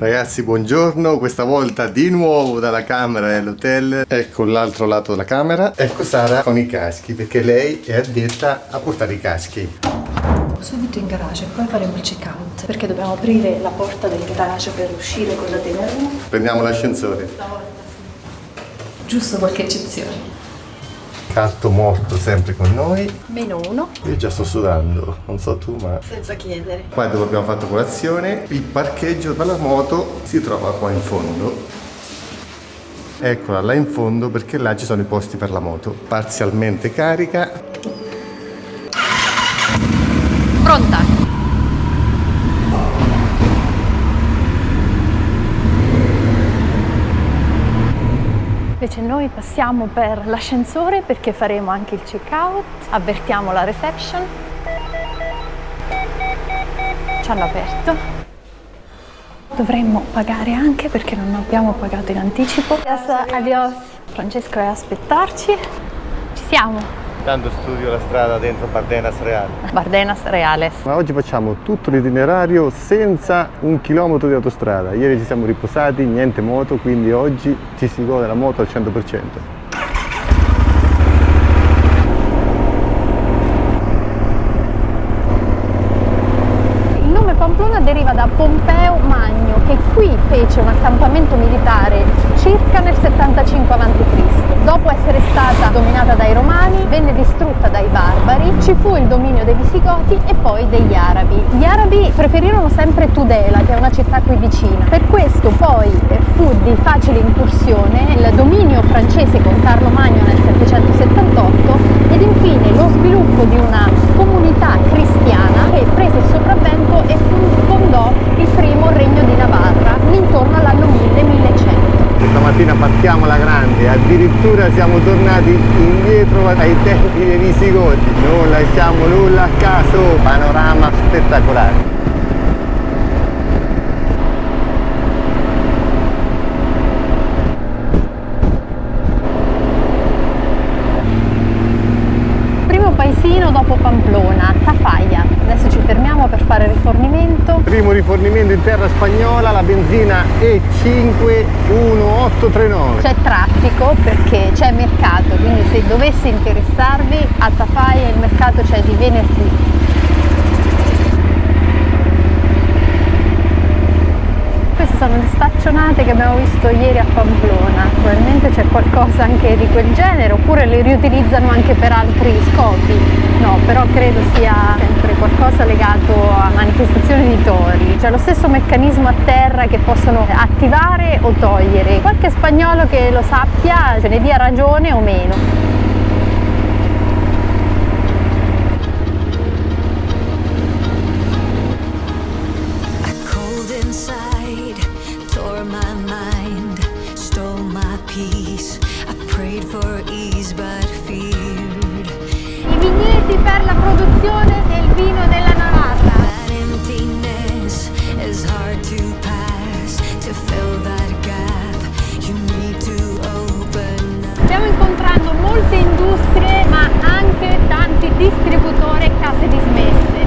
Ragazzi, buongiorno, questa volta di nuovo dalla camera dell'hotel. Ecco l'altro lato della camera. Ecco Sara con i caschi, perché lei è addetta a portare i caschi. Subito in garage e poi faremo il check-out, perché dobbiamo aprire la porta del garage per uscire con la tenerina. Prendiamo l'ascensore. Stavolta sì. Giusto qualche eccezione. Gatto morto sempre con noi. -1. Io già sto sudando, non so tu, ma... Senza chiedere. Qua dove abbiamo fatto colazione, il parcheggio per la moto si trova qua in fondo. Eccola là in fondo, perché là ci sono i posti per la moto. Parzialmente carica. Pronta! Invece noi passiamo per l'ascensore perché faremo anche il check-out, avvertiamo la reception. Ci hanno aperto. Dovremmo pagare anche perché non abbiamo pagato in anticipo. Adios. Francesco è a aspettarci. Ci siamo. Tanto studio la strada dentro Bardenas Real. Bardenas Reales. Ma oggi facciamo tutto l'itinerario senza un chilometro di autostrada. Ieri ci siamo riposati, niente moto, quindi oggi ci si gode la moto al 100%. Il nome Pamplona deriva da Pompeo Magno, che qui fece un accampamento militare circa nel 75 a.C. Dopo essere stata dominata dai Romani, venne distrutta dai Barbari, ci fu il dominio dei Visigoti e poi degli Arabi. Gli Arabi preferirono sempre Tudela, che è una città qui vicina. Per questo poi fu di facile incursione il dominio francese con Carlo Magno nel 778 ed infine lo sviluppo di una comunità cristiana che prese il sopravvento e fondò il primo regno di Navarra intorno all'anno 1000-1100. Stamattina partiamo alla grande, addirittura siamo tornati indietro ai tempi dei Visigoti, non lasciamo nulla a caso, panorama spettacolare. Primo paesino dopo Pamplona, Tafalla. Adesso ci fermiamo per fare rifornimento. Primo rifornimento in terra spagnola, la benzina E51839. C'è traffico perché c'è mercato, quindi se dovesse interessarvi, a Tafalla il mercato c'è di venerdì. Queste sono le staccionate che abbiamo visto ieri a Pamplona, probabilmente c'è qualcosa anche di quel genere, oppure le riutilizzano anche per altri scopi. No, però credo sia sempre qualcosa legato a manifestazioni di tori. C'è lo stesso meccanismo a terra che possono attivare o togliere. Qualche spagnolo che lo sappia ce ne dia ragione o meno. I vigneti per la produzione del vino della Navarra. Stiamo incontrando molte industrie ma anche tanti distributori e case dismesse.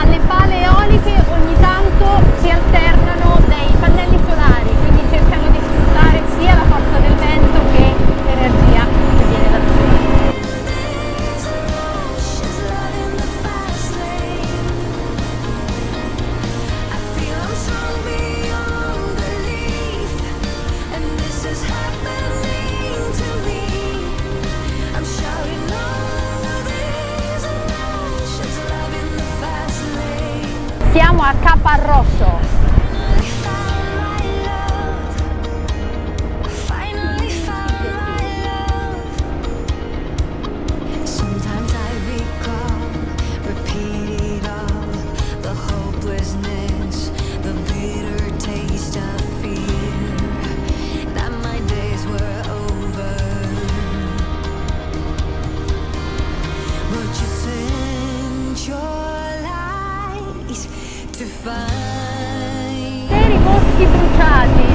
Alle pale eoliche ogni tanto si alternano dei pannelli solari, quindi cercano di sfruttare sia la forza del vento che l'energia che viene dal sole. Siamo a Caparrosso. Interi boschi bruciati.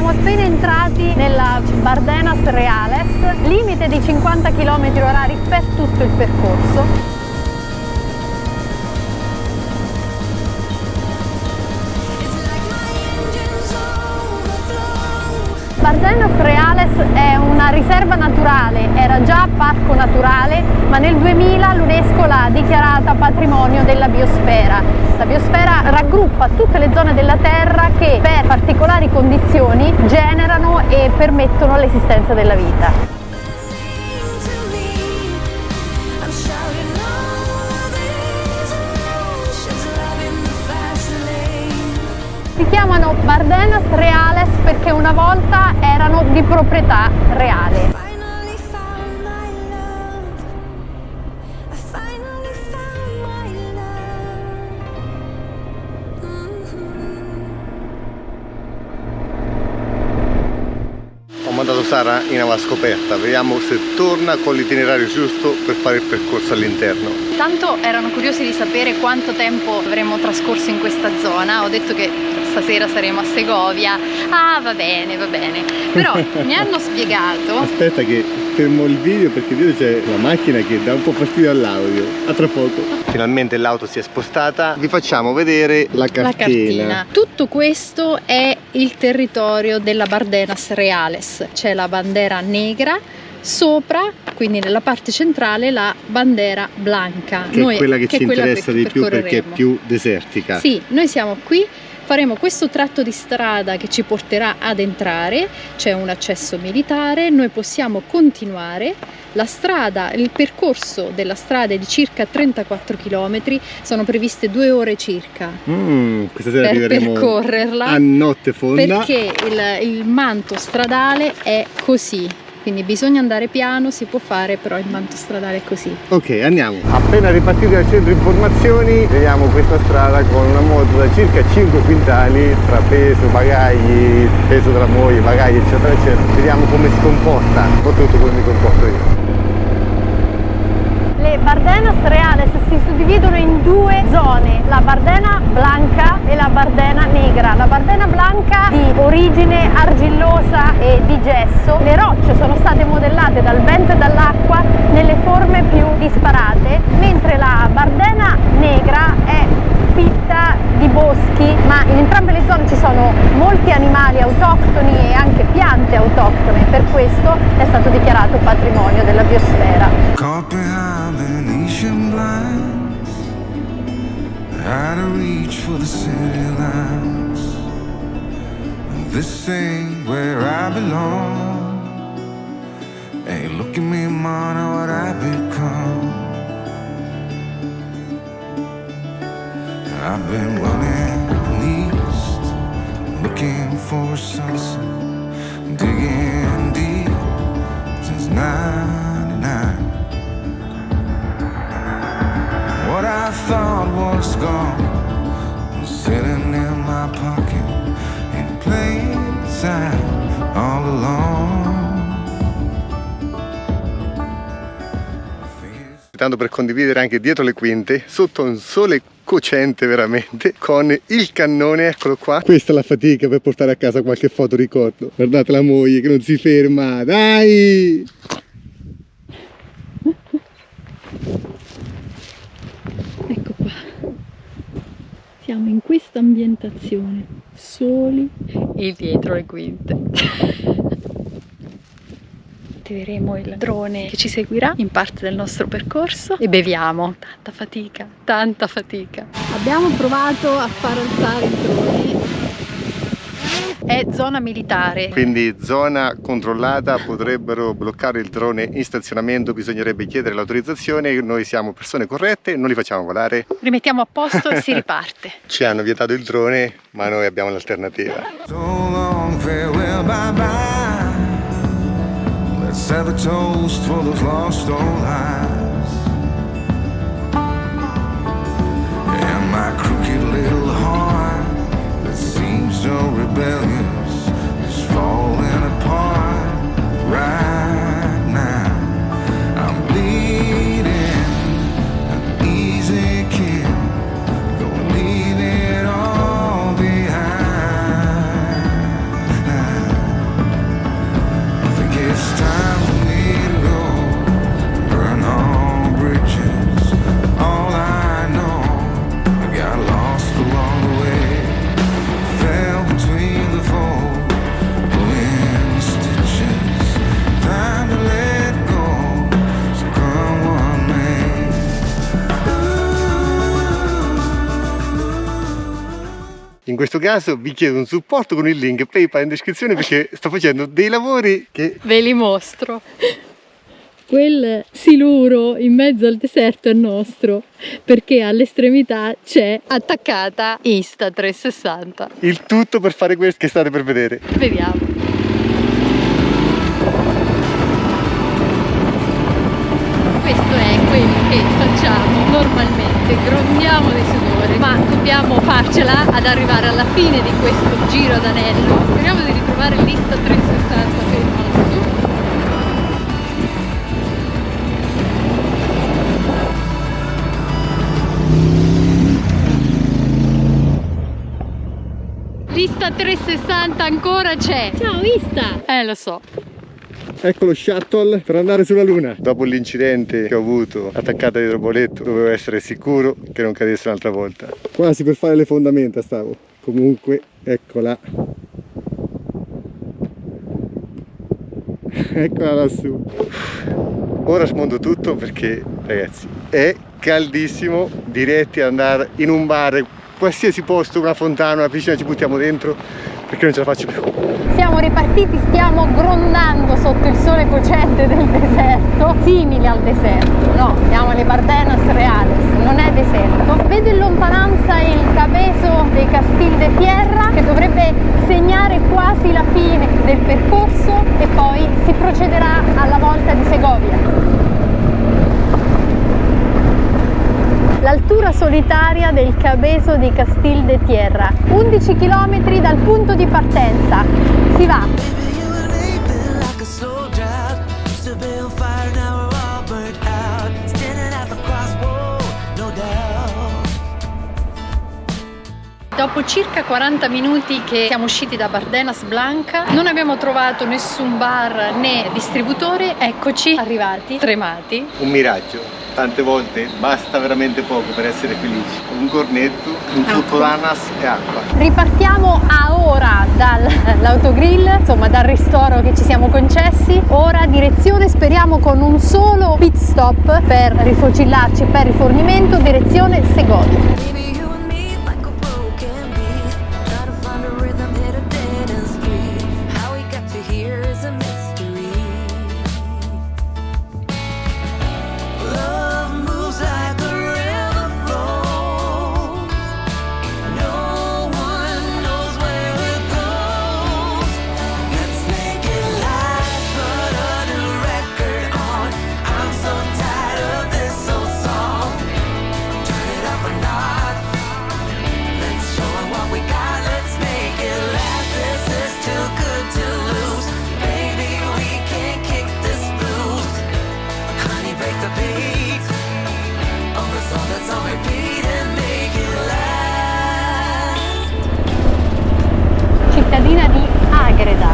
Siamo appena entrati nella Bardenas Reales, limite di 50 km/h per tutto il percorso. Bardenas Reales è una riserva naturale, era già parco naturale, ma nel 2000 l'UNESCO l'ha dichiarata patrimonio della biosfera. La biosfera raggruppa tutte le zone della Terra che per particolari condizioni generano e permettono l'esistenza della vita. Si chiamano Bardenas Reales perché una volta erano di proprietà reale. Ho mandato Sara in ava scoperta, vediamo se torna con l'itinerario giusto per fare il percorso all'interno. Tanto erano curiosi di sapere quanto tempo avremmo trascorso in questa zona. Ho detto che stasera saremo a Segovia. Ah, va bene, però mi hanno spiegato. Aspetta che fermo il video perché dietro c'è la macchina che dà un po' fastidio all'audio. A tra poco. Finalmente l'auto si è spostata, vi facciamo vedere la cartina. Tutto questo è il territorio della Bardenas Reales. C'è la bandiera negra, sopra, quindi nella parte centrale, la bandiera blanca. Che è quella che ci interessa di più perché è più desertica. Sì, noi siamo qui. Faremo questo tratto di strada che ci porterà ad entrare, c'è un accesso militare, noi possiamo continuare. La strada, il percorso della strada è di circa 34 km, sono previste 2 ore circa questa sera per percorrerla, a notte fonda. perché il manto stradale è così. Quindi bisogna andare piano, si può fare, però il manto stradale è così. Ok, andiamo. Appena ripartiti dal centro informazioni, vediamo questa strada con una moto da circa 5 quintali tra peso, bagagli, peso della moglie, bagagli, eccetera, eccetera. Vediamo come si comporta, soprattutto come mi comporto io. Le Bardenas Reales si suddividono in 2 zone, la Bardena Blanca e la Bardena Negra. La Bardena Blanca di origine argillosa e di gesso, le rocce sono state modellate dal vento e dall'acqua nelle forme più disparate, mentre la Bardena Negra è fitta di boschi, ma in entrambe le zone ci sono molti animali autoctoni e anche piante autoctone, per questo è stato dichiarato patrimonio della biosfera. Venetian blinds, out of reach for the city lights. This ain't where I belong. Hey, look at me, man, what I've become. I've been running east, looking for a sunset, digging deep since '99. What I thought was gone was sitting in my pocket in plain sight all along. Tanto per condividere anche dietro le quinte, sotto un sole cocente veramente, con il cannone, eccolo qua. Questa è la fatica per portare a casa qualche foto ricordo. Guardate la moglie che non si ferma, dai! Ecco qua, siamo in questa ambientazione, soli e dietro le quinte. Attiveremo il drone che ci seguirà in parte del nostro percorso e beviamo. Tanta fatica, tanta fatica. Abbiamo provato a far alzare il drone. È zona militare. Quindi zona controllata, potrebbero bloccare il drone in stazionamento, bisognerebbe chiedere l'autorizzazione, noi siamo persone corrette, non li facciamo volare. Rimettiamo a posto e si riparte. Ci hanno vietato il drone, ma noi abbiamo l'alternativa. So long, farewell, bye bye. Let's have a toast for those lost old lives. And my crooked little heart that seems so rebellious is falling apart right now. I'm bleeding, an easy kill, gonna leave it all behind. questo caso vi chiedo un supporto con il link PayPal in descrizione perché sto facendo dei lavori che... Ve li mostro. Quel siluro in mezzo al deserto è nostro perché all'estremità c'è attaccata Insta360. Il tutto per fare questo che state per vedere. Vediamo. Questo è quello che facciamo normalmente, grondiamo di sudore, ma dobbiamo farcela ad arrivare alla fine di questo giro ad anello. Speriamo di ritrovare l'Insta360 fermo lassù. L'Insta360 ancora c'è. Ciao Insta! Lo so. Ecco lo shuttle per andare sulla luna. Dopo l'incidente che ho avuto attaccata dietro boletto dovevo essere sicuro che non cadesse un'altra volta. Quasi per fare le fondamenta stavo. Comunque eccola. Eccola lassù. Ora smondo tutto perché ragazzi è caldissimo. Diretti ad andare in un bar, qualsiasi posto, una fontana, una piscina, ci buttiamo dentro perché non ce la faccio più. Siamo ripartiti, stiamo grondando sotto il sole cocente del deserto, simile al deserto. No, siamo alle Bardenas Reales, non è deserto. Vedo in lontananza il Cabezo dei Castil de Tierra che dovrebbe segnare quasi la fine del percorso e poi si procederà alla volta di Segovia. L'altura solitaria del Cabezo di Castil de Tierra, 11 km dal punto di partenza. Si va. Dopo circa 40 minuti che siamo usciti da Bardenas Blanca, non abbiamo trovato nessun bar né distributore, eccoci arrivati, tremati. Un miraggio. Tante volte basta veramente poco per essere felici. Un cornetto, un succo d'ananas e acqua. Ripartiamo a ora dall'autogrill, insomma dal ristoro che ci siamo concessi. Ora direzione, speriamo con un solo pit stop per rifocillarci per rifornimento, direzione Segovia. Cittadina di Agreda.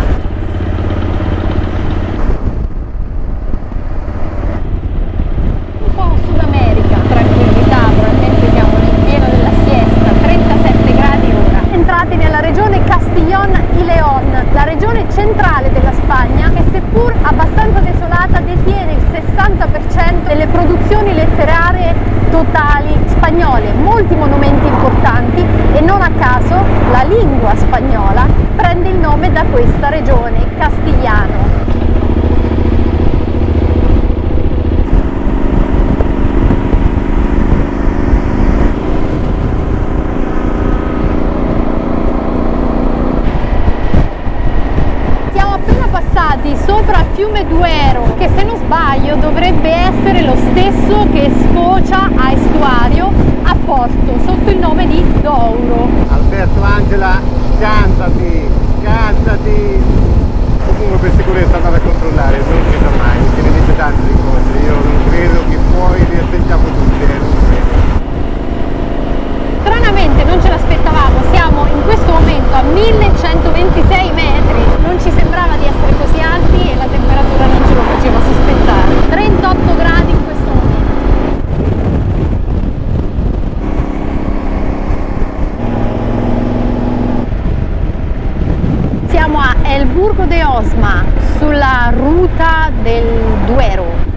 Un po' Sud America, tranquillità, probabilmente siamo nel pieno della siesta, 37 gradi ora. Entrati nella regione Castellón y León, la regione centrale della Spagna che seppur abbastanza desolata detiene il 60% delle produzioni letterarie totali spagnole, molti monumenti importanti e non a caso la lingua spagnola prende il nome da questa regione, castigliano. Siamo appena passati sopra il fiume Duero, che se non sbaglio dovrebbe essere lo stesso che sfocia a estuario a Porto, sotto il nome di Douro. Alberto, Angela, cansati, cansati. Comunque per sicurezza andate a controllare, non si sa mai, se ne dice tante di cose, io non credo che poi le asseggiamo tutte, non credo. Stranamente non ce l'aspettavamo, siamo in questo momento a 1126 metri, non ci sembrava di essere così alti e la temperatura non ce lo faceva sospettare. 38 gradi in questo momento. Siamo a El Burgo de Osma, sulla ruta del Duero.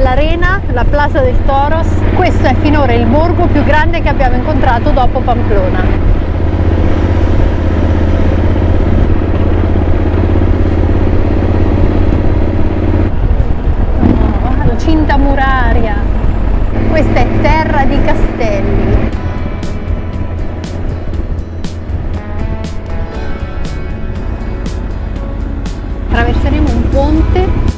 all'Arena, la Plaza del Toros. Questo è finora il borgo più grande che abbiamo incontrato dopo Pamplona. Cinta muraria, questa è terra di castelli. Attraverseremo un ponte.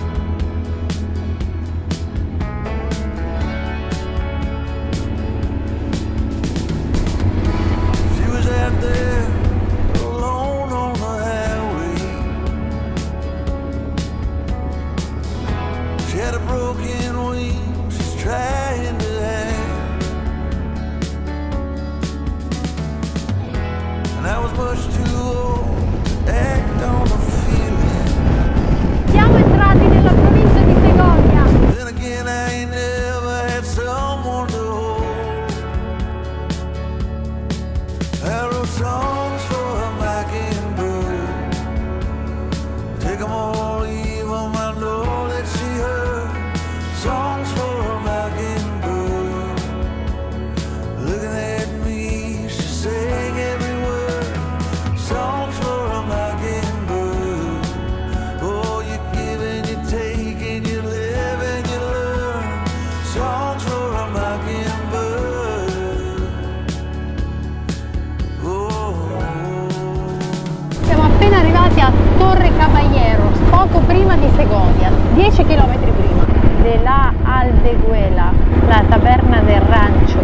Siamo entrati nella provincia di Segovia. A Torre Caballeros, poco prima di Segovia, 10 km prima, de la Aldehuela, la taberna del rancho.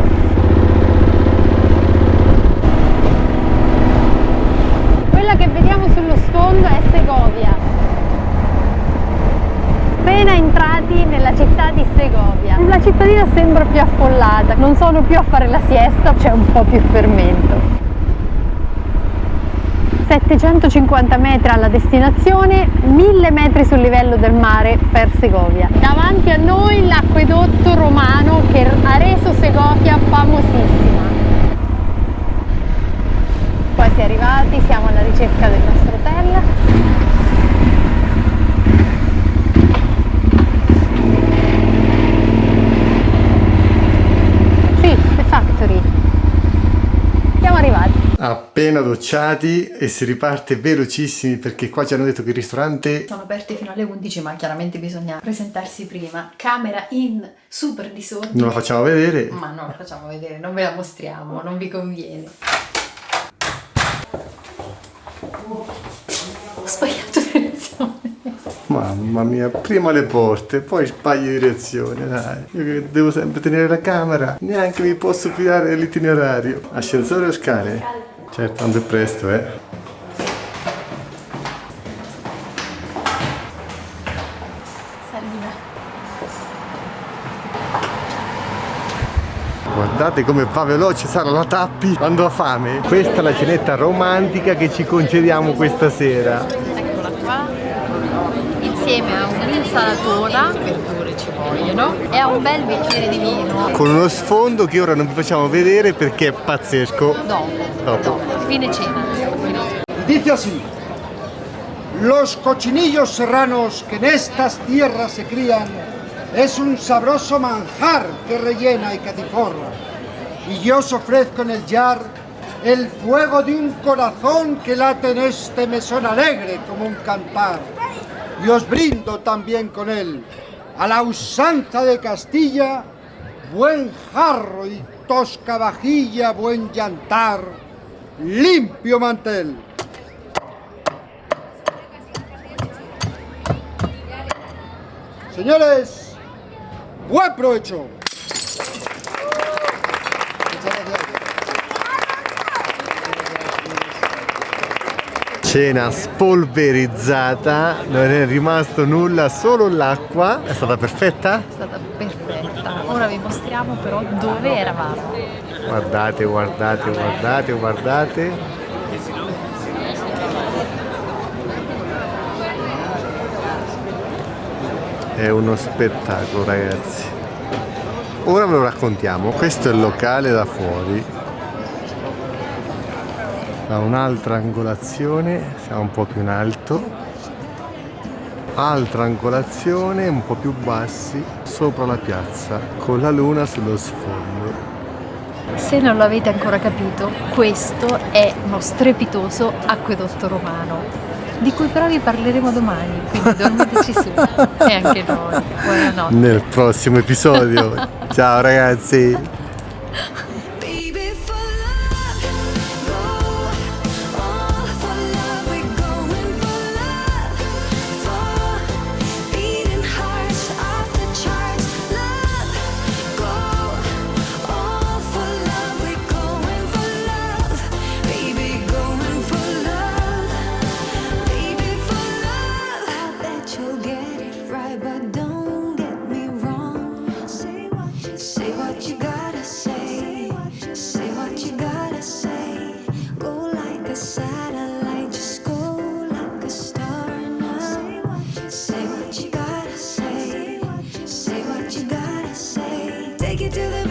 Quella che vediamo sullo sfondo è Segovia. Appena entrati nella città di Segovia. La cittadina sembra più affollata, non sono più a fare la siesta, c'è un po' più fermento. 750 metri alla destinazione, 1000 metri sul livello del mare per Segovia. Davanti a noi l'acquedotto romano che ha reso Segovia famosissima. Quasi arrivati, siamo alla ricerca del nostro hotel. Sì, The Factory. Siamo arrivati. Appena docciati e si riparte velocissimi perché qua ci hanno detto che il ristorante sono aperti fino alle 11, ma chiaramente bisogna presentarsi prima. Camera in super disordine. non la facciamo vedere. Ma non la facciamo vedere, non ve la mostriamo, non vi conviene. Ho sbagliato direzione. Mamma mia, prima le porte, poi sbaglio direzione, dai. Io che devo sempre tenere la camera, neanche mi posso fidare dell'itinerario. Ascensore o scale? Certo, tanto è presto, Salina. Guardate come va veloce, Sara, la tappi quando ha fame. Questa è la cenetta romantica che ci concediamo questa sera. Eccola qua. Insieme a un'insalatona, verdure ci vogliono, e a un bel bicchiere di vino. Con uno sfondo che ora non vi facciamo vedere perché è pazzesco. Dopo. Fine cena. Dice así: los cochinillos serranos que en estas tierras se crían es un sabroso manjar que rellena y catiforra. Y yo os ofrezco en el jar el fuego de un corazón que late en este mesón alegre como un cantar. Y os brindo también con él, a la usanza de Castilla, buen jarro y tosca vajilla, buen llantar, limpio mantel. Señores, buen provecho. Cena spolverizzata, non è rimasto nulla, solo l'acqua. È stata perfetta? È stata perfetta. Ora vi mostriamo però dove eravamo. Guardate, guardate, guardate, guardate. È uno spettacolo, ragazzi. Ora ve lo raccontiamo. Questo è il locale da fuori. Da un'altra angolazione, siamo un po' più in alto. Altra angolazione un po' più bassi sopra la piazza con la luna sullo sfondo. Se non l'avete ancora capito, questo è uno strepitoso acquedotto romano, di cui però vi parleremo domani, quindi dormiteci su. E anche noi. Buonanotte. Nel prossimo episodio. Ciao ragazzi. Baby, for love, go all for love. We're going for love, for beating hearts off the charts. Love, go all for love. We're going for love, baby, going for love, baby, for love. I bet you'll get it right, but don't get me wrong. Say what you gotta say. Say what you gotta say. Go like a satellite, just go like a star now. Say what you gotta say. Say what you gotta say. Take it to the